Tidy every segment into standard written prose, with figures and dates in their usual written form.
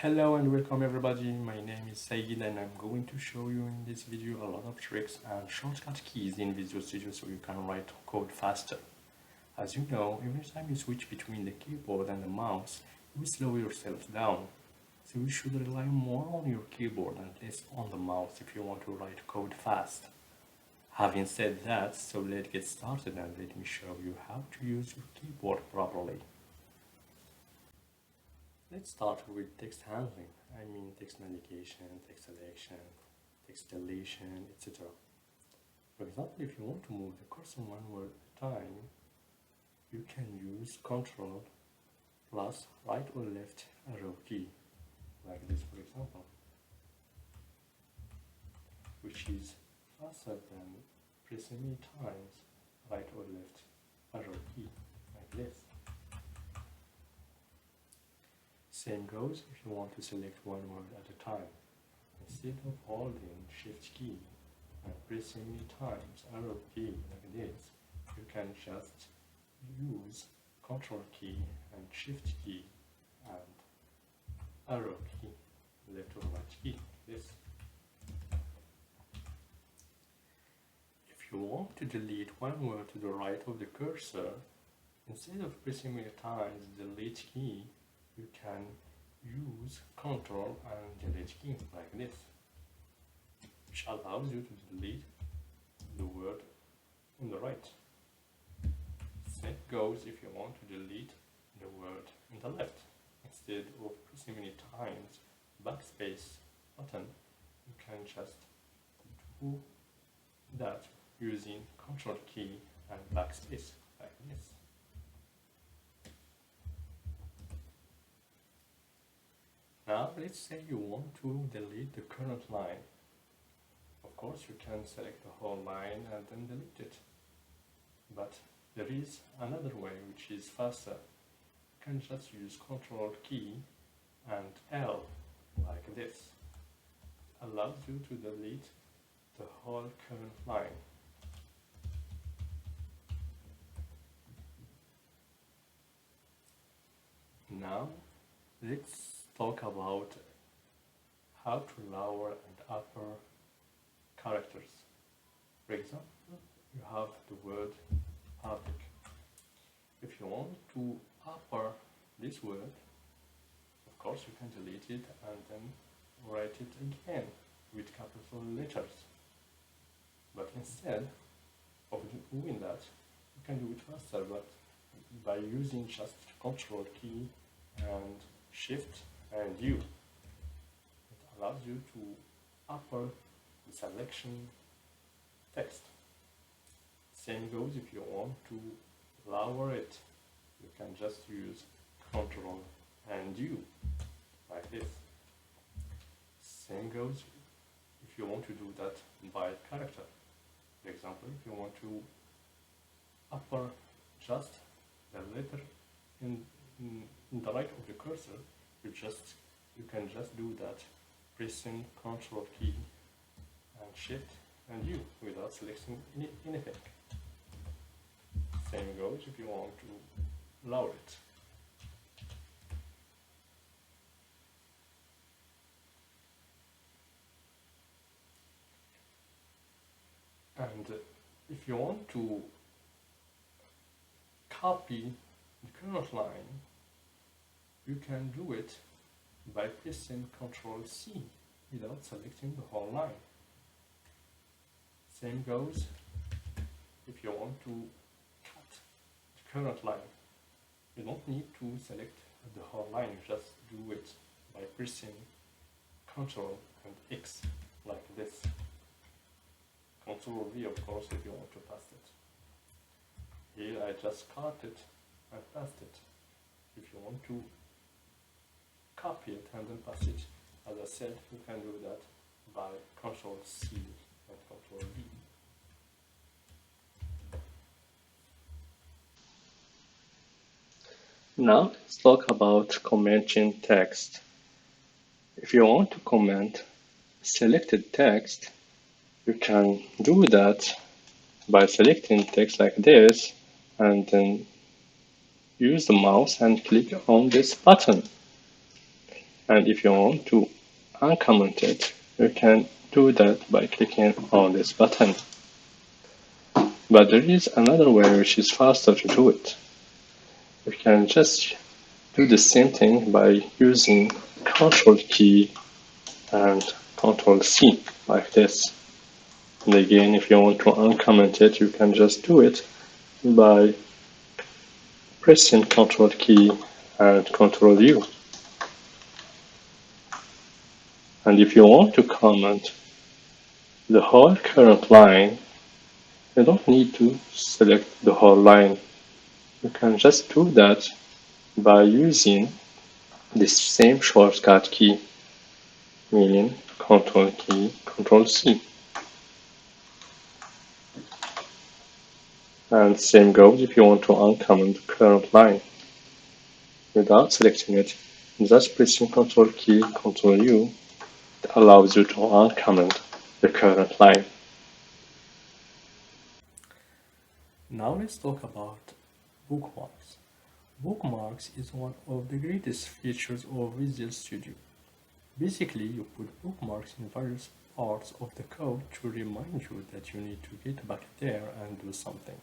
Hello and welcome everybody, my name is Said and I'm going to show you in this video a lot of tricks and shortcut keys in Visual Studio so you can write code faster. As you know, every time you switch between the keyboard and the mouse, you will slow yourself down. So you should rely more on your keyboard and less on the mouse if you want to write code fast. Having said that, so let's get started and let me show you how to use your keyboard properly. Let's start with text handling. I mean text navigation, text selection, text deletion, etc. For example, if you want to move the cursor one word at a time, you can use Ctrl plus right or left arrow key, like this for example, which is faster than pressing many times right or left arrow key, like this. Same goes if you want to select one word at a time. Instead of holding Shift key and pressing many times arrow key like this, you can just use Ctrl key and Shift key and arrow key, left or right key, like this. If you want to delete one word to the right of the cursor, instead of pressing many times the delete key, you can use Ctrl and Delete key like this, which allows you to delete the word on the right. Same goes if you want to delete the word on the left. Instead of pressing many times Backspace button, you can just do that using Ctrl key and Backspace like this. Now let's say you want to delete the current line. Of course you can select the whole line and then delete it. But there is another way which is faster. You can just use Ctrl key and L like this. It allows you to delete the whole current line. Now let's talk about how to lower and upper characters. For example, you have the word public. If you want to upper this word, of course you can delete it and then write it again with capital letters. But instead of doing that, you can do it faster, but by using just Ctrl key and Shift and U. It allows you to upper the selection text. Same goes if you want to lower it. You can just use Ctrl and U like this. Same goes if you want to do that by character. For example, if you want to upper just the letter in the right of the cursor, you can just do that pressing Ctrl key and Shift and U without selecting anything. Same goes if you want to lower it. And if you want to copy the current line, you can do it by pressing Ctrl+C without selecting the whole line. Same goes if you want to cut the current line. You don't need to select the whole line, you just do it by pressing Ctrl and X like this. Ctrl+V of course if you want to paste it. Here I just cut it and paste it. If you want to copy it and then paste it, as I said, you can do that by Ctrl+C and Ctrl+V. Now let's talk about commenting text. If you want to comment selected text, you can do that by selecting text like this and then use the mouse and click on this button. And if you want to uncomment it, you can do that by clicking on this button. But there is another way which is faster to do it. You can just do the same thing by using Ctrl key and Ctrl+C like this. And again, if you want to uncomment it, you can just do it by pressing Ctrl key and Ctrl+U. And if you want to comment the whole current line, you don't need to select the whole line. You can just do that by using this same shortcut key, meaning Ctrl+K Ctrl+C. And same goes if you want to uncomment the current line. Without selecting it, just pressing Ctrl+K Ctrl+U allows you to uncomment the current line. Now let's talk about bookmarks. Bookmarks is one of the greatest features of Visual Studio. Basically, you put bookmarks in various parts of the code to remind you that you need to get back there and do something.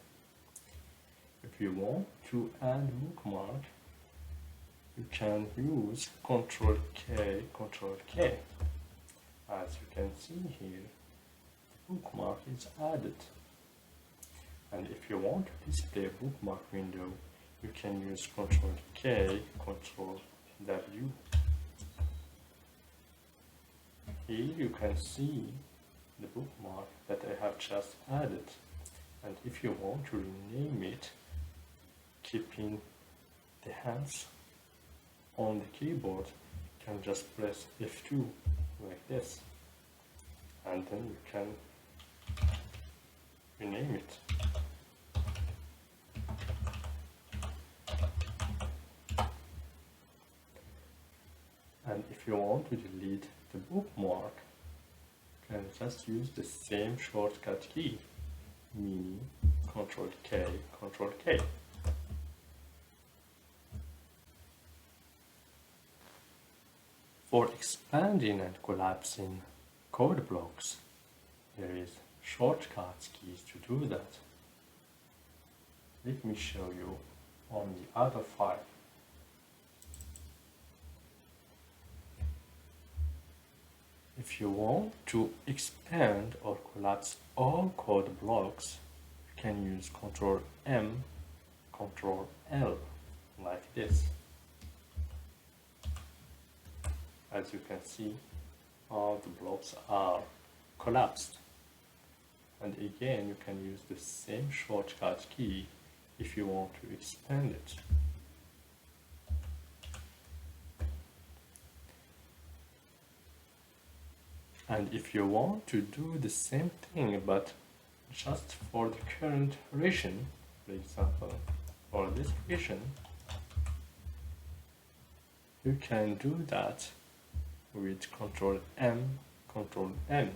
If you want to add bookmark, you can use Ctrl+K Ctrl+K. As you can see here, the bookmark is added. And if you want to display a bookmark window, you can use Ctrl+K Ctrl+W. Here you can see the bookmark that I have just added. And if you want to rename it, keeping the hands on the keyboard, you can just press F2 like this. And then you can rename it. And if you want to delete the bookmark, you can just use the same shortcut key, meaning Ctrl+K Ctrl+K. For expanding and collapsing code blocks, there is shortcuts keys to do that. Let me show you on the other file. If you want to expand or collapse all code blocks, you can use Ctrl+M Ctrl+L like this. As you can see, all the blocks are collapsed. And again, you can use the same shortcut key if you want to expand it. And if you want to do the same thing but just for the current region, for example, for this region, you can do that with Ctrl+M Ctrl+M.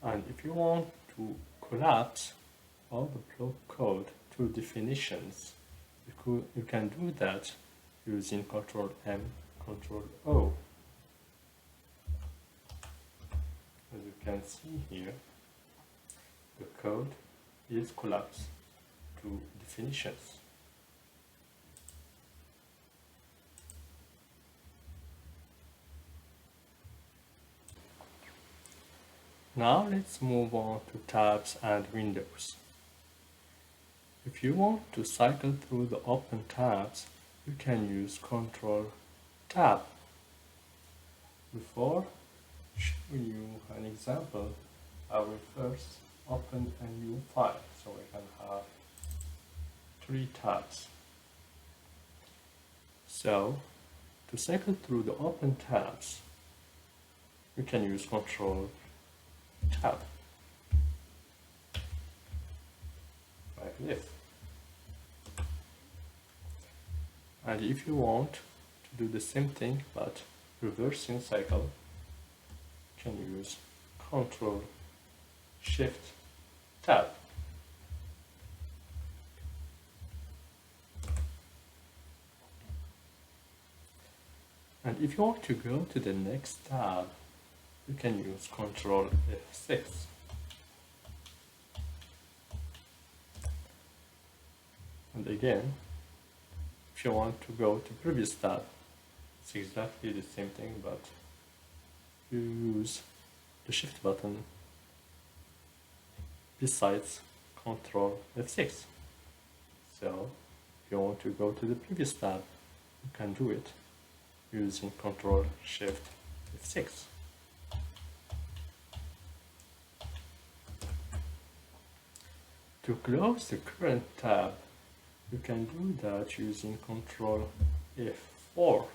And if you want to collapse all the block code to definitions, you can do that using Ctrl+M Ctrl+O. As you can see here, the code is collapsed to definitions. Now let's move on to tabs and windows. If you want to cycle through the open tabs, you can use Ctrl+Tab. Before showing you an example, I will first open a new file so I can have 3 tabs. So, to cycle through the open tabs, you can use Ctrl+Tab like this. And if you want to do the same thing but reversing cycle, you can use Ctrl+Shift+Tab. And if you want to go to the next tab, you can use Ctrl+F6. And again, if you want to go to previous tab, it's exactly the same thing, but you use the Shift button besides Ctrl+F6. So if you want to go to the previous tab, you can do it using Ctrl+Shift+F6. To close the current tab, you can do that using Ctrl+F4.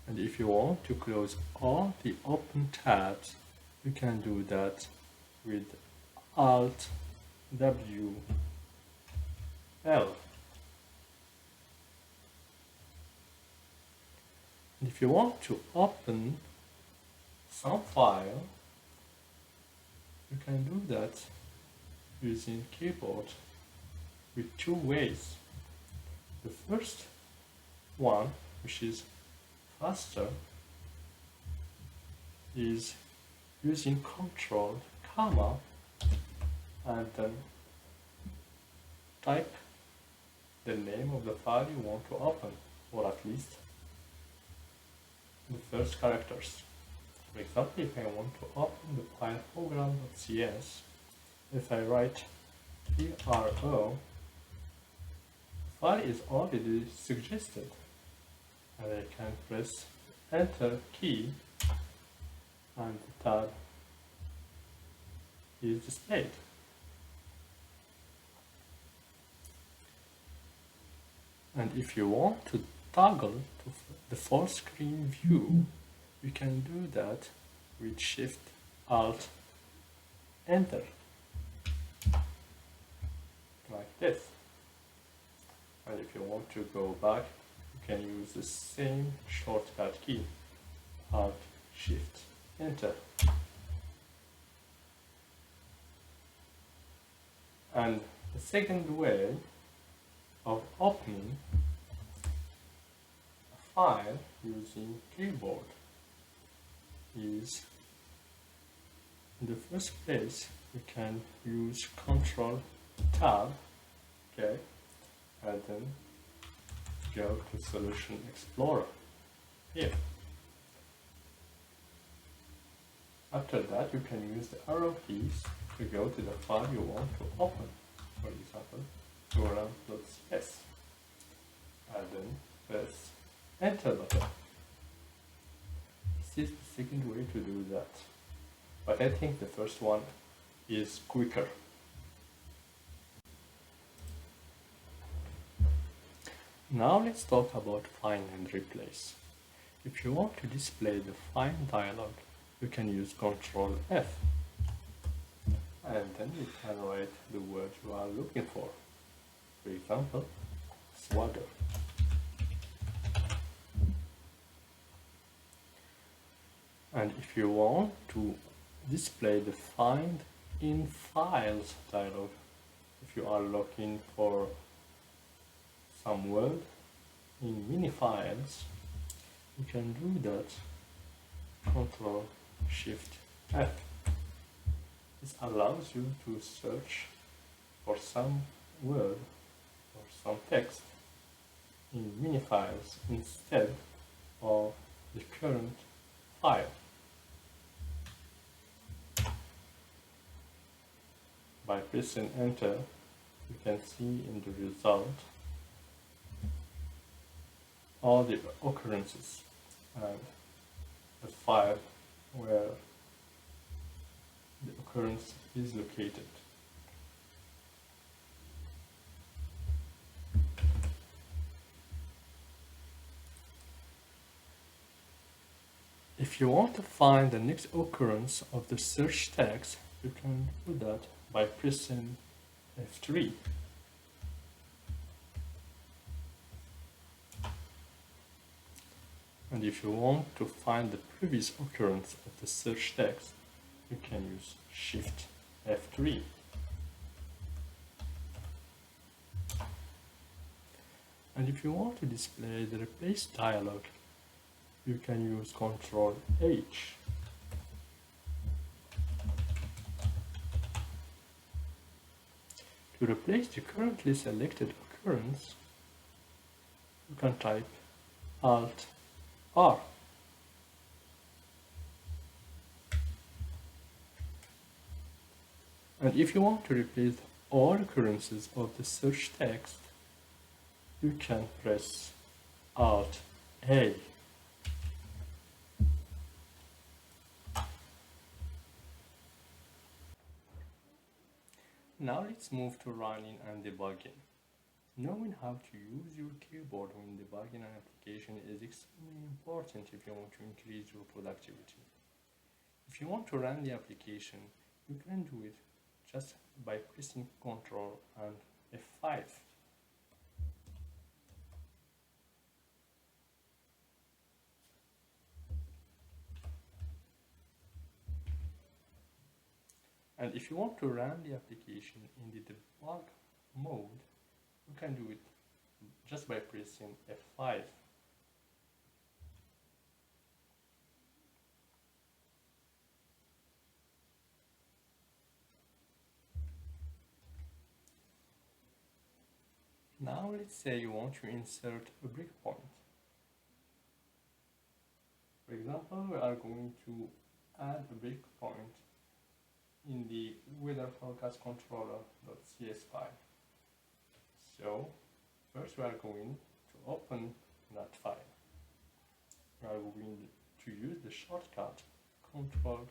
And if you want to close all the open tabs, you can do that with Alt+W L. And if you want to open some file, you can do that using keyboard with two ways. The first one, which is faster, is using Ctrl, comma, and then type the name of the file you want to open, or at least the first characters. For example, if I want to open the file program.cs, if I write PRO, the file is already suggested, and I can press Enter key, and the tab is displayed. And if you want to toggle to the full screen view, you can do that with Shift Alt Enter, like this. And if you want to go back, you can use the same shortcut key, Alt Shift Enter. And the second way of opening a file using keyboard is, in the first place, you can use Ctrl Tab, okay, and then go to Solution Explorer here. After that, you can use the arrow keys to go to the file you want to open. For example, program.cs, and then press Enter button. This is the second way to do that, but I think the first one is quicker. Now let's talk about Find and Replace. If you want to display the Find dialog, you can use Ctrl+F, and then you can write the word you are looking for. For example, swagger. And if you want to display the Find in Files dialog, if you are looking for some word in mini files, you can do that Ctrl+Shift+F. This allows you to search for some word or some text in mini files instead of the current file. By pressing Enter, you can see in the result all the occurrences and the file where the occurrence is located. If you want to find the next occurrence of the search text, you can do that by pressing F3. And if you want to find the previous occurrence of the search text, you can use Shift F3. And if you want to display the replace dialog, you can use Ctrl+H. To replace the currently selected occurrence, you can type Alt-R. And if you want to replace all occurrences of the search text, you can press Alt-A. Now let's move to running and debugging. Knowing how to use your keyboard when debugging an application is extremely important if you want to increase your productivity. If you want to run the application, you can do it just by pressing Ctrl and F5. And if you want to run the application in the debug mode, you can do it just by pressing F5. Now let's say you want to insert a breakpoint. For example, we are going to add a breakpoint in the weather forecast controller.cs file. So first we are going to open that file. We are going to use the shortcut Ctrl+,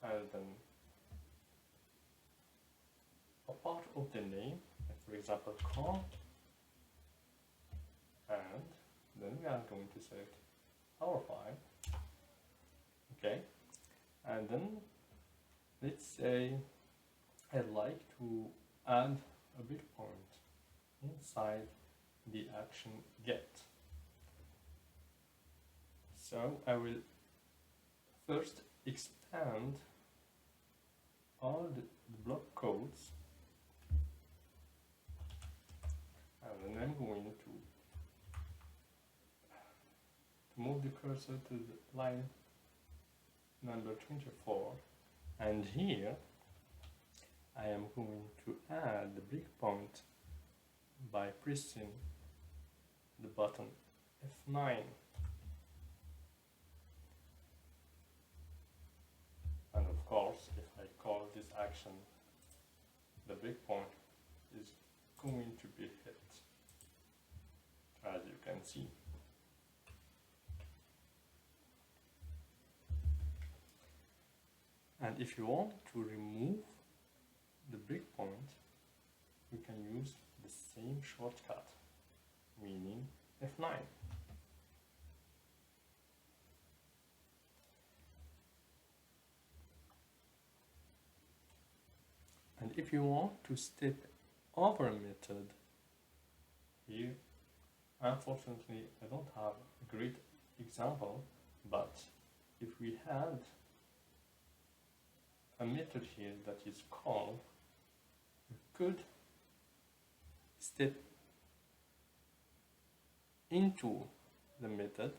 and then a part of the name, for example com, and then we are going to select our file. Okay, and then let's say I'd like to add a breakpoint inside the action get. So I will first expand all the block codes, and then I'm going to move the cursor to the line number 24, and here I am going to add the breakpoint by pressing the button F9. And of course, if I call this action, the breakpoint is going to be hit, as you can see. And if you want to remove the breakpoint, you can use the same shortcut, meaning F9. And if you want to step over a method, here, unfortunately, I don't have a great example, but if we had a method here that is called, you could step into the method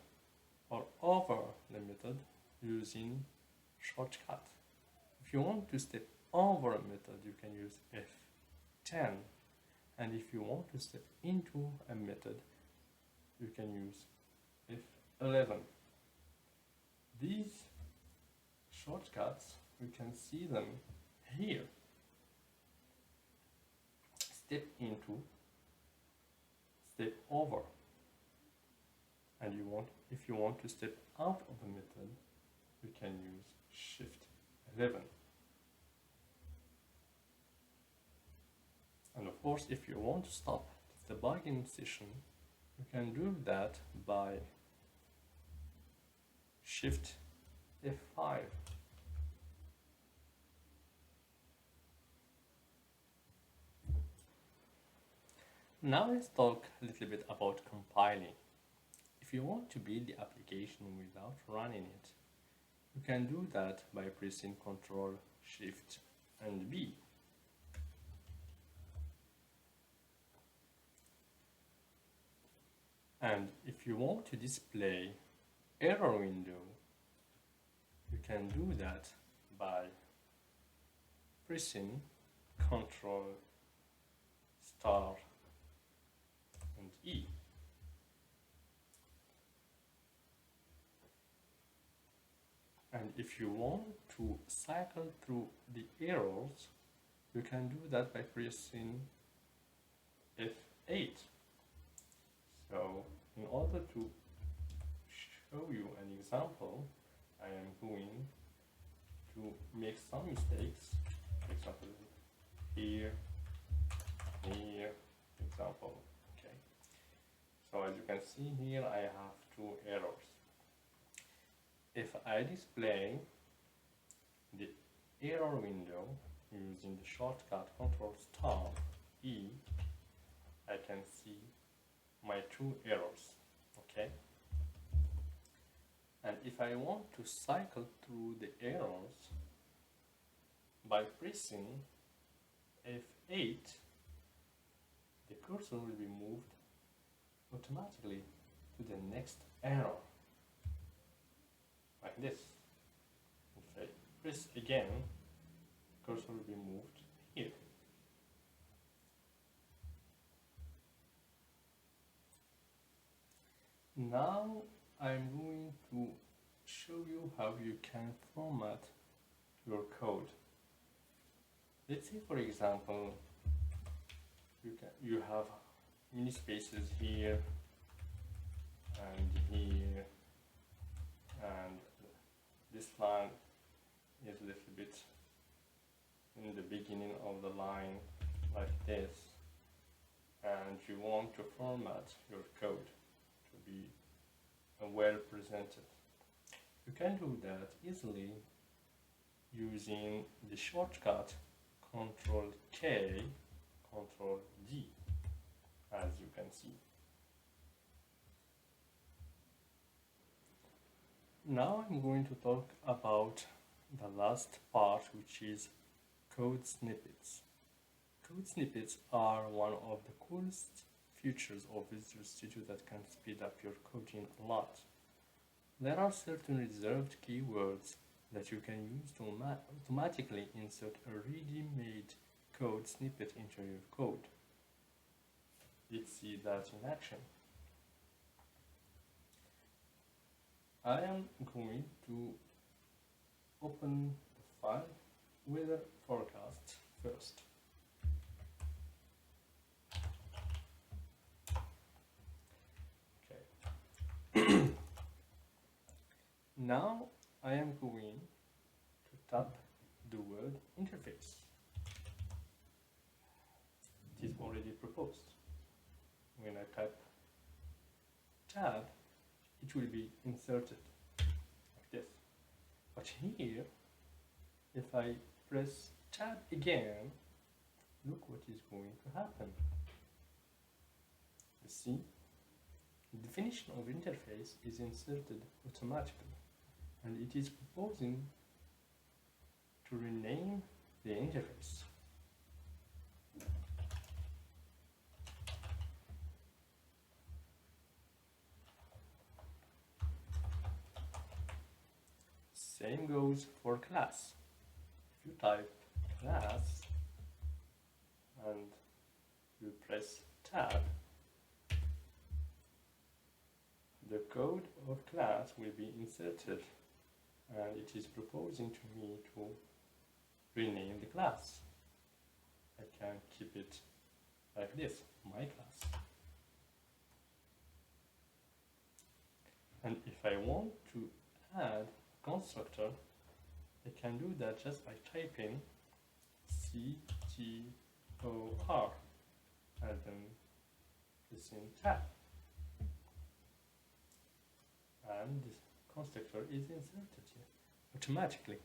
or over the method using shortcut. If you want to step over a method, you can use F10, and if you want to step into a method, you can use F11. These shortcuts, you can see them here. Step into, step over, and if you want to step out of the method, you can use Shift+11. And of course, if you want to stop the debugging session, you can do that by Shift+F5. Now let's talk a little bit about compiling. If you want to build the application without running it, you can do that by pressing Ctrl, Shift, and B. And if you want to display error window, you can do that by pressing Ctrl star and E. And if you want to cycle through the errors, you can do that by pressing F8. So in order to show you an example, I am going to make some mistakes. For example, here, example. Okay. So as you can see here, I have two errors. If I display the error window using the shortcut Ctrl star E, I can see my two errors. Okay. And if I want to cycle through the errors by pressing F8, the cursor will be moved automatically to the next error, like this. If I press again, the cursor will be moved here. Now I'm going to show you how you can format your code. Let's say, for example, you have many spaces here and here, and this line is a little bit in the beginning of the line like this, and you want to format your code to be well presented. You can do that easily using the shortcut Ctrl+K Ctrl+D, as you can see. Now I'm going to talk about the last part, which is code snippets. Code snippets are one of the coolest features of Visual Studio that can speed up your coding a lot. There are certain reserved keywords that you can use to automatically insert a ready-made code snippet into your code. Let's see that in action. I am going to open the file weather forecast first. Okay. Now I am going to tap the word interface. It is already proposed. When I type tab, it will be inserted like this. But here, if I press tab again, look what is going to happen. You see, the definition of interface is inserted automatically, and it is proposing to rename the interface. Same goes for class. If you type class and you press tab, the code of class will be inserted, and it is proposing to me to rename the class. I can keep it like this, my class. And if I want to add a constructor, I can do that just by typing Ctrl and then pressing tab. And this constructor is inserted here automatically.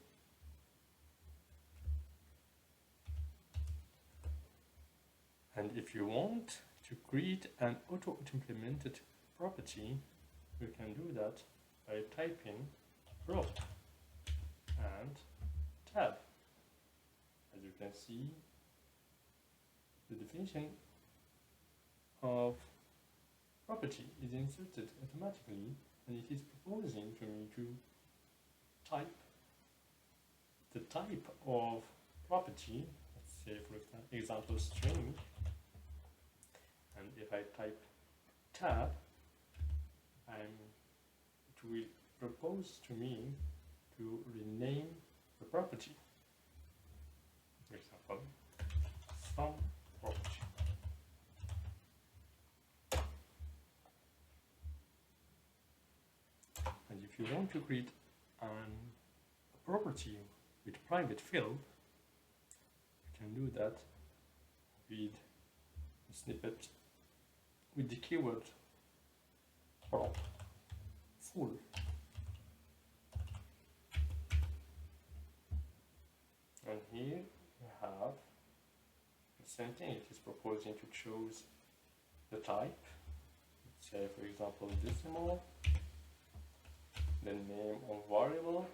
And if you want to create an auto-implemented property, you can do that by typing row and tab. As you can see, the definition of property is inserted automatically, and it is proposing to me to type the type of property, let's say for example string, and if I type tab, it will propose to me to rename the property. For example, some property. And if you want to create a property with private field, you can do that with a snippet with the keyword prop full. And here you have the same thing. It is proposing to choose the type, let's say for example decimal, the name of variable,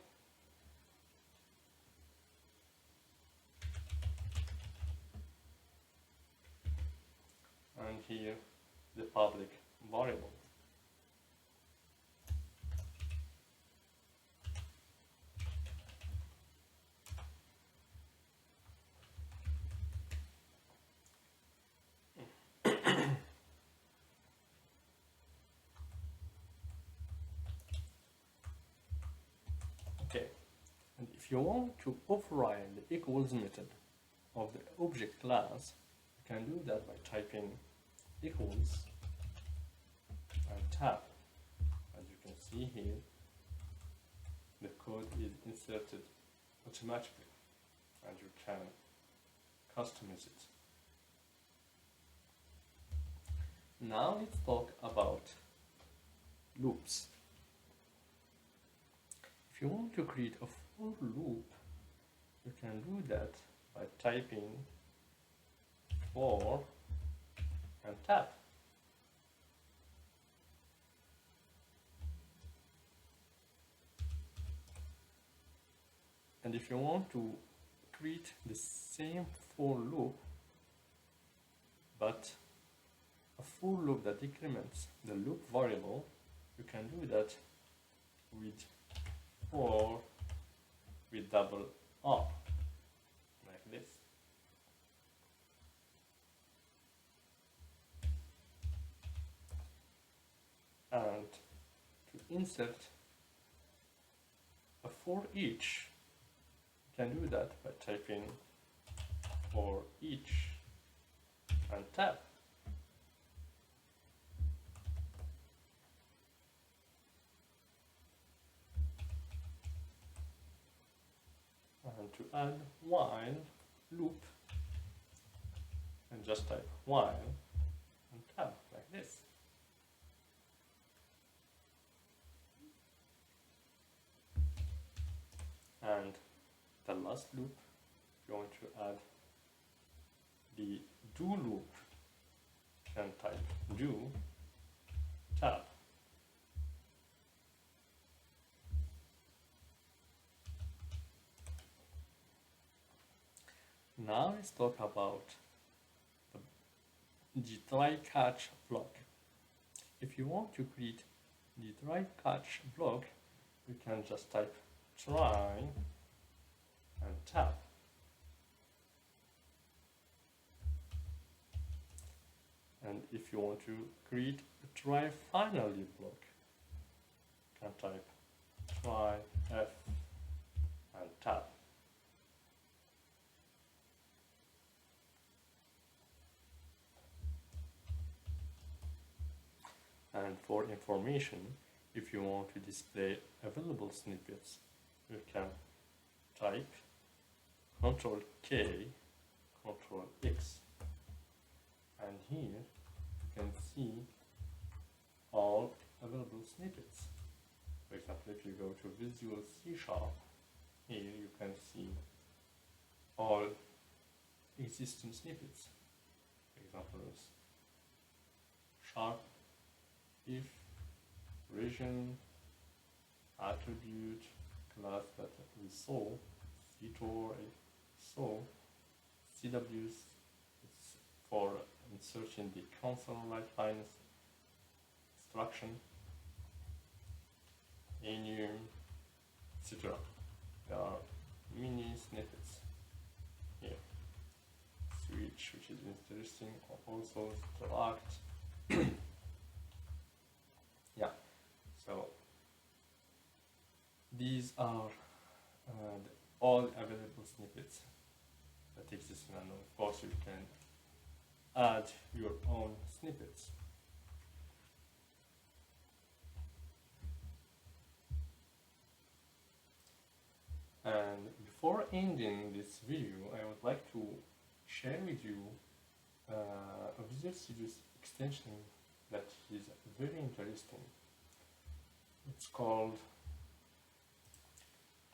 and here the public variable. Okay, and if you want to override the equals method of the object class, you can do that by typing equals and tab. As you can see here, the code is inserted automatically, and you can customize it. Now let's talk about loops. If you want to create a for loop, you can do that by typing for and tab. And if you want to create the same for loop, but a for loop that decrements the loop variable, you can do that with for with double R, like this. And to insert a for each, you can do that by typing for each and tab. And to add while loop, and just type while and tab, like this. And the last loop, if you want to add the do loop, you can type do tab. Now let's talk about the try catch block. If you want to create the try catch block, you can just type try and tab. And if you want to create a try finally block, you can type try F and tab. And for information, if you want to display available snippets, you can type Ctrl+K Ctrl+X, and here you can see all available snippets. For example, if you go to Visual C#, here you can see all existing snippets. For example, sharp, if, region, attribute, class that we saw, Ctrl, saw, CWs, it's for inserting the console right lines, instruction, enum, etc. There are mini snippets here. Switch, which is interesting, also select. Yeah, so these are all available snippets that exist, and of course you can add your own snippets. And before ending this video, I would like to share with you a Visual Studio extension that is very interesting. It's called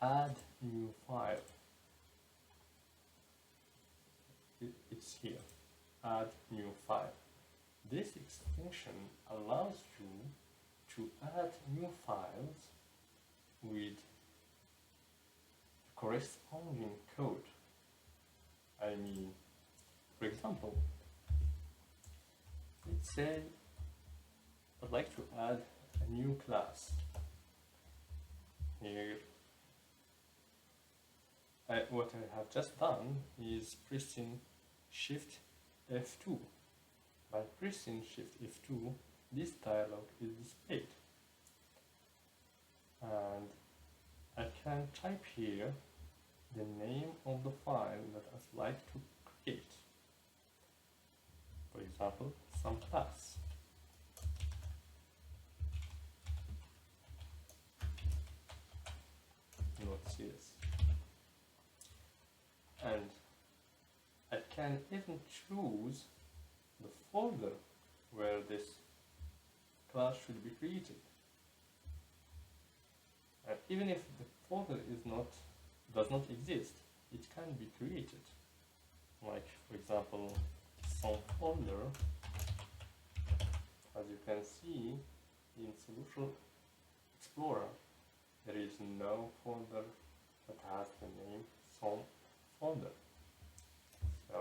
Add New File. It's here, Add New File. This extension allows you to add new files with corresponding code. I mean, for example, let's say I'd like to add a new class. Here, what I have just done is pressing Shift F2. By pressing Shift F2, this dialog is displayed. And I can type here the name of the file that I'd like to create. For example, some class. .cs. And I can even choose the folder where this class should be created. And even if the folder does not exist, it can be created. Like, for example, some folder. As you can see in Solution Explorer, there is no folder that has the name some folder. So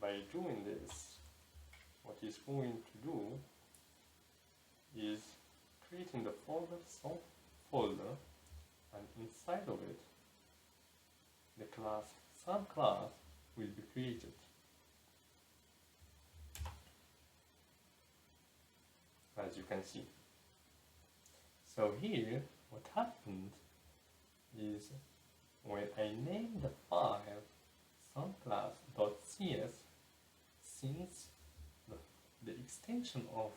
by doing this, what it's going to do is creating the folder some folder, and inside of it the class some class will be created. As you can see. So here what happened is when I name the file someclass.cs, since the extension of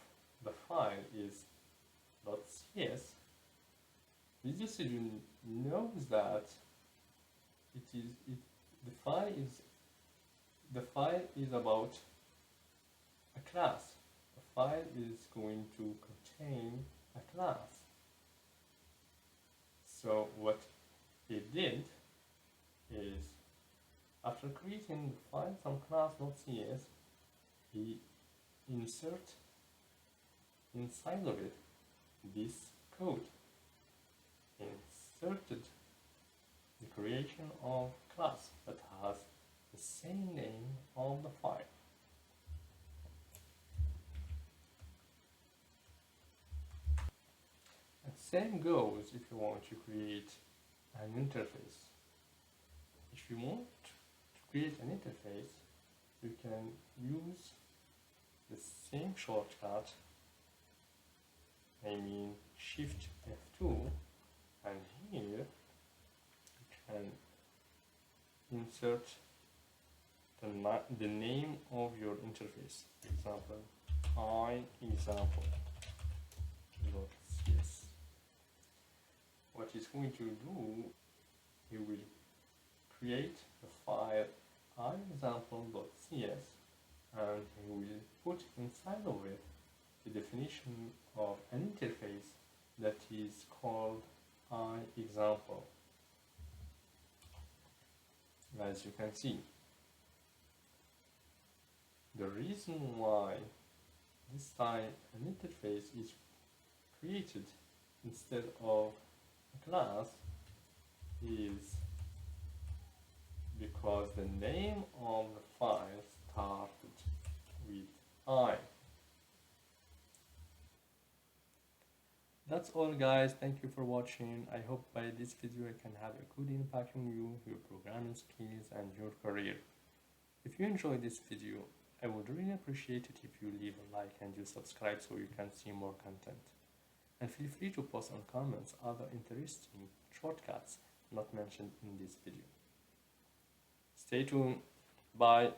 the file is .cs, Visual Studio knows that the file is about a class. The file is going to contain a class. So what he did is, after creating the file someclass.cs, he insert inside of it this code. Inserted the creation of class that has the same name of the file. And same goes if you want to create an interface. If you want to create an interface, you can use the same shortcut, I mean Shift F2, and here you can insert the name of your interface. For example, iExample.cs. What it's going to do, you will create the file iExample.cs, and you will put inside of it the definition of an interface that is called iExample. As you can see, the reason why this time an interface is created instead of a class is because the name of the file started with I. That's all guys, thank you for watching. I hope by this video I can have a good impact on you, your programming skills and your career. If you enjoyed this video, I would really appreciate it if you leave a like and you subscribe so you can see more content. And feel free to post on comments other interesting shortcuts not mentioned in this video. Stay tuned. Bye.